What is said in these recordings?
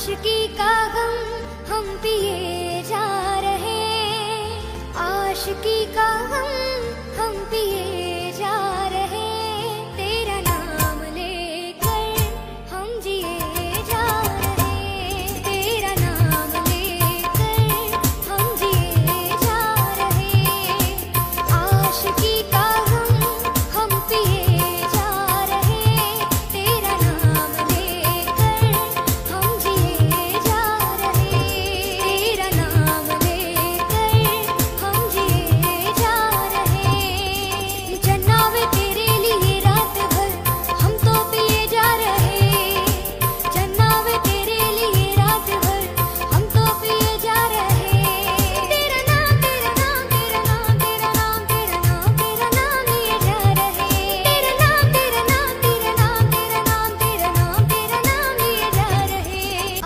आशिकी का गम हम पिए जा रहे, आशिकी का गम हम पिए जा रहे, तेरा नाम लेकर हम जिए जा रहे, तेरा नाम लेकर हम जिए जा रहे, आशिकी का गम हम पिए जा रहे, तेरा नाम लेकर हम जिए जा रहे, तेरा नाम लेकर हम जिए जा रहे। जन्नावे तेरे लिए रात भर हम तो पिए जा रहे, जन्नावे तेरे लिए रात भर हम तो पिए जा रहे, तेरा नाम तेरा नाम तेरा नाम तेरा नाम तेरा नाम तेरा नाम लिए जा रहे, तेरा नाम तेरा नाम तेरा नाम तेरा नाम तेरा नाम तेरा नाम लिए जा रहे,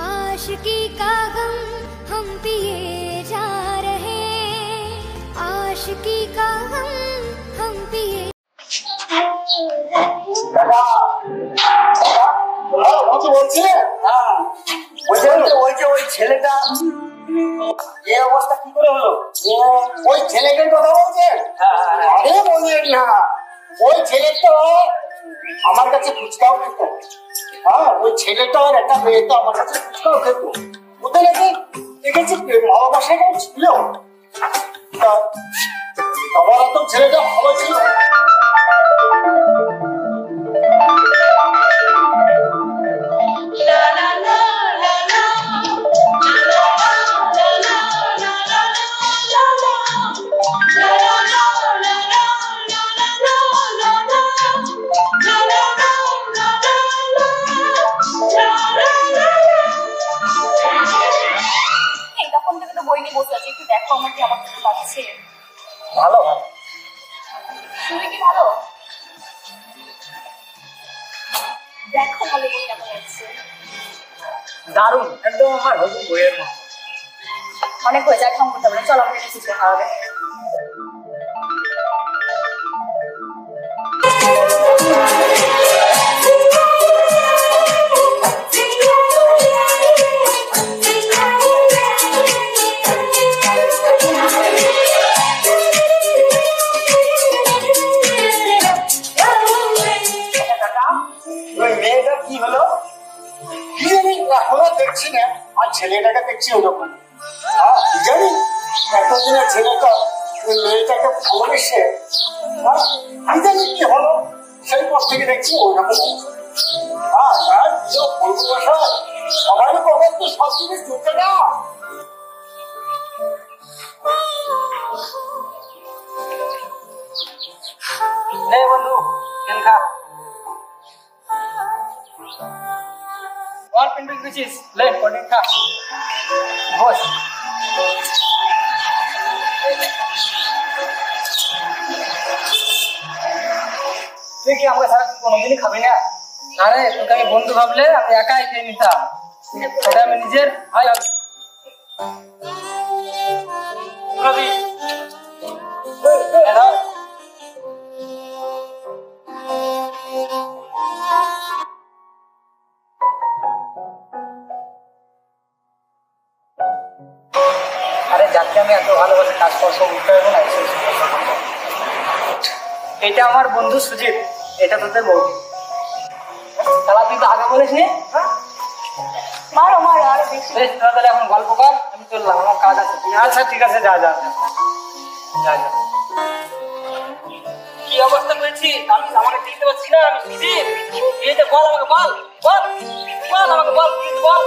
आशिकी का गम हम पिए जा रहे, आशिकी का गम हम पिए। ওই ছেলেটা এই অবস্থা কি করে হলো? ওই ছেলেটার কথা বলছে? আরে বলেন না, ওই ছেলেটা আমার কাছে ফুচকাও খেত। হ্যাঁ, ওই ছেলেটার একটা মেয়ে তো আমার কাছে ফুচকাও খেত। ওদের নাকি দেখেছি ভালোবাসা ছিল। আমার তো ছেলেটা ভালো ছিল। তখন থেকে তো বই নিয়ে বসে আছে, একটু দেখো আমাকে, আমার কিছু লাগছে। ভালো ভালো, তুমি কি ভালো? দেখো বলে বই কেমন লাগছে। দারুণ, একদম আমার নতুন বইয়ের মতো। অনেক হয়ে যায়, ঠং করতে হবে না, চলো আমাকে কিছু খাওয়া হবে। মেয়েটা কি হলো কি জানি, এখনো দেখছি না, আর ছেলেটাকে দেখছি ওরকম। কি জানি এতদিনের ছেলেটা ওই মেয়েটাকে ভালোবেসে কি জানি কি হলো, সেই পর থেকে দেখছি ওইরকম। সবাই কখন তো সব জিনিস ঢুকতে না। বন্ধু কেন খা और पिंटू की चीज ले कोडिंग का बस তুই কি আমাকে সারা কোনোদিনই খাবি না? আরে তোকে আমি বন্ধু ভাবলে আমি একাই খেয়ে নিতাম, সেটা আমি নিজের ভাই ভাবি। আরে যাকে আমি এত ভালোবাসে কাজ করছো উঠতে হবে না। এটা আমার বন্ধু সুজিত, এটা তোদের বৌদি। তাহলে তুই তো আগে বলিস নি। মারো মারো আরো বেশি। বেশ, তাহলে এখন গল্প কর, আমি চললাম, আমার কাজ আছে। আচ্ছা ঠিক আছে, যা যা যা যা। কি অবস্থা করেছি আমি আমাকে দেখতে পাচ্ছি না, আমি সুজিত। এই যে বল আমাকে, বল বল বল আমাকে, বল বল।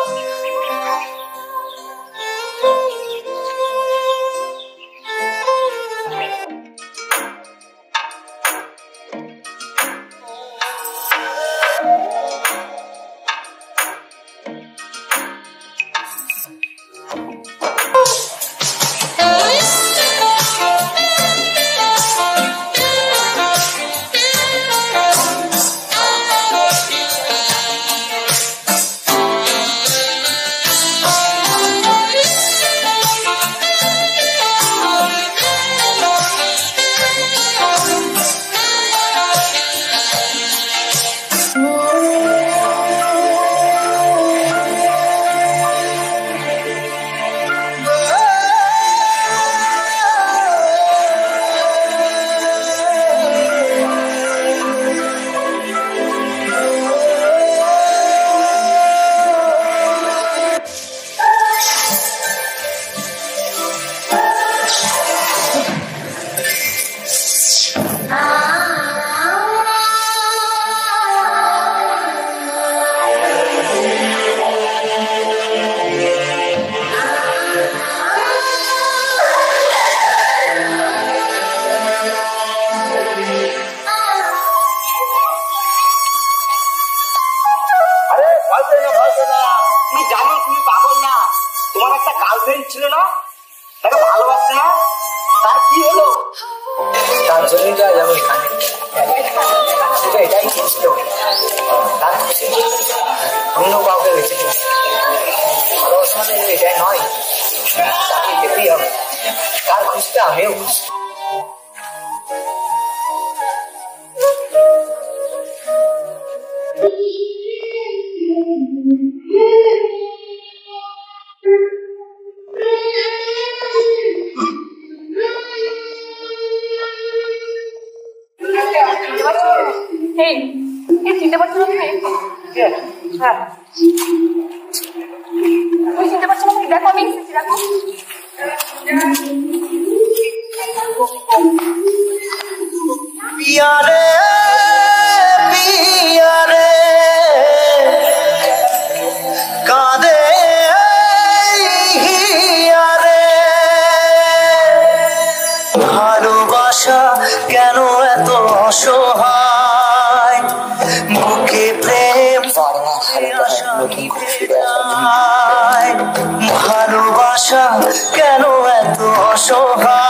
জানি তুমি পাগল না, তোমার একটা গার্লফ্রেন্ড ছিল না, তাকে ভালোবাসতে না, তার কি হলো? তার জন্যই তো আজ আমি এখানে, শুধু এটাই চেয়েছিল, তার অন্য কাউকে বেছে নিই। ভালোবাসা মানে এটাই নয়, তাকে যেতেই হবে, তার খুঁজতে আমিও খুঁজছি। চিনতে পারছো না? হ্যাঁ, তুমি চিনতে পারছো না? দেখো আমি এসেছি, দেখো। পিয়ারে পিয়ারে কাঁদে হিয়ারে, ভালোবাসা কেন এত অসহায়, বুকে প্রেম ভালোবাসা কেন এত অসহায়।